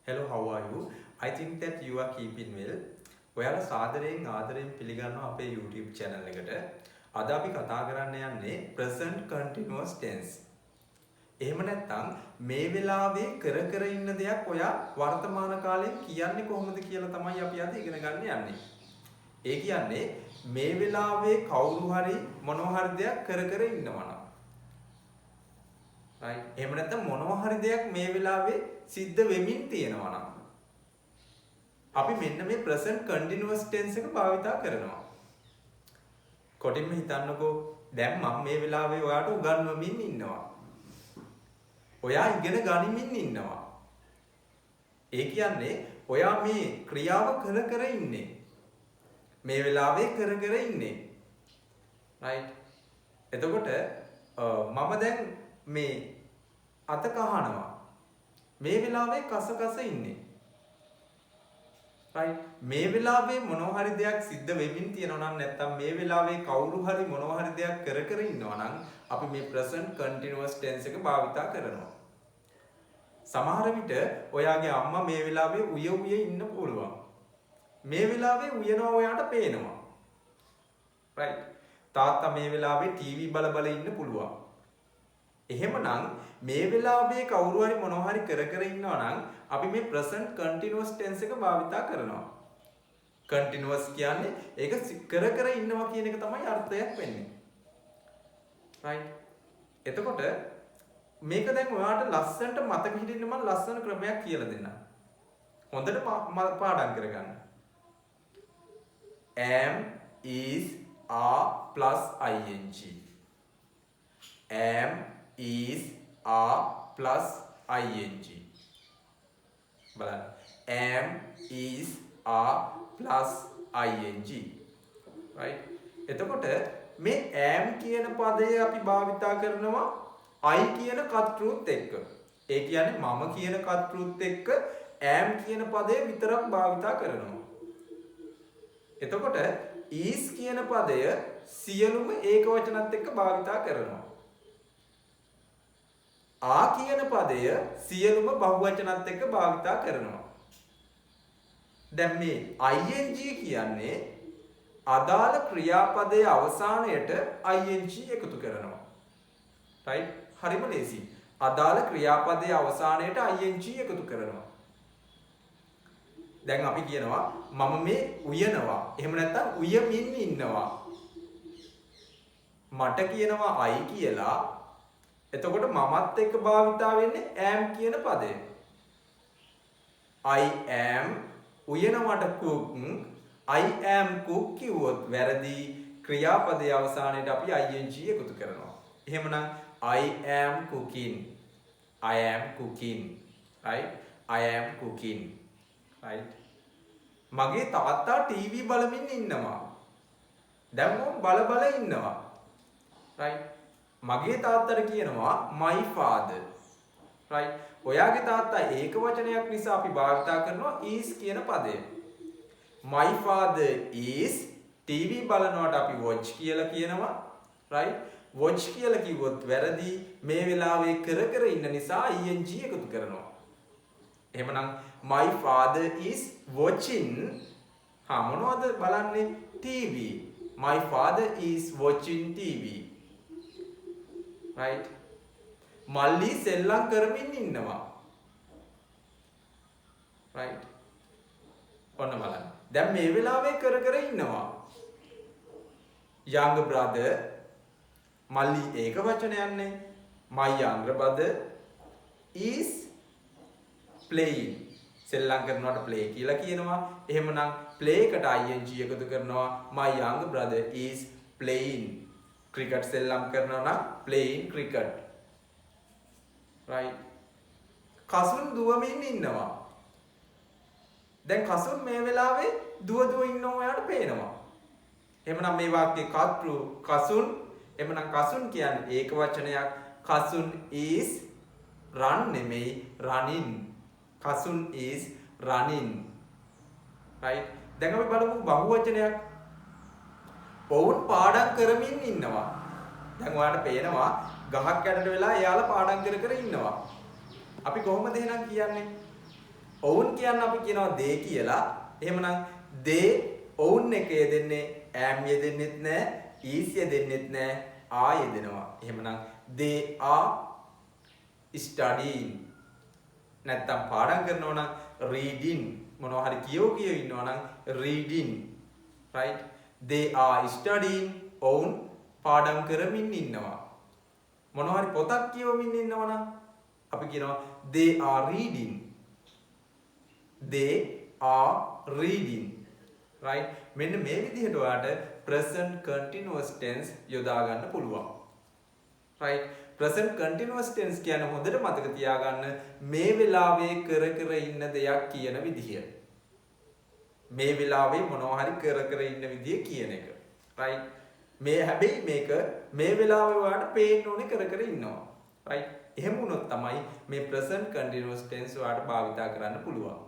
Hello, how are you? I think that you are keeping well. ඔයාලා සාදරයෙන් ආදරයෙන් පිළිගන්නවා අපේ YouTube channel එකට. අද අපි කතා කරන්න යන්නේ present continuous tense. එහෙම නැත්නම් මේ වෙලාවේ කර ඉන්න දෙයක් ඔයා වර්තමාන කාලයෙන් කියන්නේ කොහොමද කියලා තමයි අපි අද ඉගෙන ගන්න යන්නේ. ඒ කියන්නේ මේ වෙලාවේ කවුරු හරි මොනවා හරි දෙයක් කර ඉන්නවා නම්. right? එහෙම නැත්නම් මොනවා හරි දෙයක් මේ වෙලාවේ සිද්ධ වෙමින් තියෙනවා නම් අපි මෙන්න මේ present continuous tense එක භාවිතා කරනවා. කොටින්ම හිතන්නකෝ දැන් මම මේ වෙලාවේ ඔයාට උගන්වමින් ඉන්නවා. ඔයා ඉගෙන ගනිමින් ඉන්නවා. ඒ කියන්නේ ඔයා මේ ක්‍රියාව කර ඉන්නේ. මේ වෙලාවේ කර ඉන්නේ. right? එතකොට මම දැන් මේ අත කහනවා. මේ වෙලාවේ කස ඉන්නේ. right? මේ වෙලාවේ මොනවා හරි දෙයක් සිද්ධ වෙමින් තියෙනවා නම් නැත්නම් මේ වෙලාවේ කවුරු හරි මොනවා හරි දෙයක් කර ඉන්නවා නම් අපි මේ present continuous tense එක භාවිතා කරනවා. සමහර විට ඔයාගේ අම්මා මේ වෙලාවේ උය ඉන්න පුළුවන්. මේ වෙලාවේ උයනවා ඔයාට පේනවා. right? තාත්තා මේ වෙලාවේ TV බල ඉන්න පුළුවන්. එහෙමනම් මේ වෙලාවේ කවුරු හරි මොනවා හරි කර ඉන්නවා නම් අපි මේ present continuous tense එක භාවිතා කරනවා. continuous කියන්නේ ඒක කර ඉන්නවා කියන එක තමයි අර්ථයක් වෙන්නේ. right? එතකොට මේක දැන් ඔයාට ලස්සනට මතක හිටින්න මම ලස්සන ක්‍රමයක් කියලා දෙන්නම්. හොඳට පාඩම් කරගන්න. am is are plus ing. am is are plus ing. බලන්න. am is are plus ing. right? එතකොට මේ am කියන පදය අපි භාවිතා කරනවා I කියන කර්තෘත් එක්ක. ඒ කියන්නේ මම කියන කර්තෘත් එක්ක am කියන පදය විතරක් භාවිතා කරනවා. එතකොට is කියන පදය සියලුම ඒක වචනත් එක්ක භාවිතා කරනවා. ආ කියන පදය සියලුම බහුවචනත් එක්ක භාවිතා කරනවා. දැන් මේ ing කියන්නේ අදාළ ක්‍රියාපදයේ අවසානයට ing එකතු කරනවා. right? හරිම ලේසි. අදාළ ක්‍රියාපදයේ අවසානයට ing එකතු කරනවා. දැන් අපි කියනවා මම මේ උයනවා. එහෙම නැත්නම් උයමින් ඉන්නවා. මට කියනවා I කියලා. එතකොට මමත් එක්ක භාවිතා වෙන්නේ am කියන පදය. I am උයනවට cook. I am cook කිව්වොත් වැරදි. ක්‍රියාපදයේ අවසානයේදී අපි ing එකතු කරනවා. එහෙමනම් I am cooking. I am cooking. right? I am cooking. right? මගේ තාත්තා TV බලමින් ඉන්නවා. දැන් මම බල ඉන්නවා. right? මගේ තාත්තට කියනවා my father. right? ඔයාගේ තාත්තා ඒක වචනයක් නිසා අපි භාවිතා කරනවා is කියන පදය. my father is TV බලනවට අපි watch කියලා කියනවා. right? watch කියලා කිව්වොත් වැරදි. මේ වෙලාවේ කර ඉන්න නිසා ing එකතු කරනවා. එහෙමනම් my father is watching මොනවද බලන්නේ? TV. my father is watching TV. right? මල්ලි සෙල්ලම් කරමින් ඉන්නවා. right? ඔන්න බලන්න. දැන් මේ වෙලාවේ කර ඉන්නවා. young brother මල්ලි ඒක වචනයන්නේ. my younger brother is playing. සෙල්ලම් කරනවට play කියලා කියනවා. එහෙමනම් play එකට ing එකතු කරනවා. my younger brother is playing. cricket සෙල්ලම් කරනවා නම් playing cricket. right? කසුන් දුවමින් ඉන්නවා. දැන් කසුන් මේ වෙලාවේ දුව ඉන්නවා ඔයාලට පේනවා. එහෙමනම් මේ වාක්‍යයේ කර්තෘ කසුන්. එහෙමනම් කසුන් කියන්නේ ඒක වචනයක්. කසුන් is run නෙමෙයි running. Kasun is running. right? දැන් අපි බලමු බහුවචනයක්. ඔවුන් පාඩම් කරමින් ඉන්නවා. දැන් ඔයාලට පේනවා ගහක් යටට වෙලා එයාලා පාඩම් කර ඉන්නවා. අපි කොහොමද එහෙනම් කියන්නේ? ඔවුන් කියන්න අපි කියනවා they කියලා. එහෙමනම් they ඔවුන් එක යෙදෙන්නේ am යෙදෙන්නෙත් නැහැ, is යෙදෙන්නෙත් නැහැ, are යෙදෙනවා. එහෙමනම් they are studying. නැත්තම් පාඩම් කරනවා නම් reading. මොනවා හරි කියව ඉන්නවා නම් reading. Right? They are studying. ඔවුන් පාඩම් කරමින් ඉන්නවා. මොනවා හරි පොතක් කියවමින් ඉන්නවා නම් අපි කියනවා they are reading. They are reading. Right? මෙන්න මේ විදිහට ඔයාලට present continuous tense යොදා ගන්න පුළුවන්. Right? present continuous tense කියන්නේ හොඳට මතක තියාගන්න මේ වෙලාවේ කර ඉන්න දෙයක් කියන විදිය. මේ වෙලාවේ මොනවා හරි කර ඉන්න විදිය කියන එක. Right? මේ හැබැයි මේක මේ වෙලාවේ ඔයාලට පේන්න ඕනේ කර ඉන්නවා. Right? එහෙම වුණොත් තමයි මේ present continuous tense ඔයාලට භාවිතා කරන්න පුළුවන්.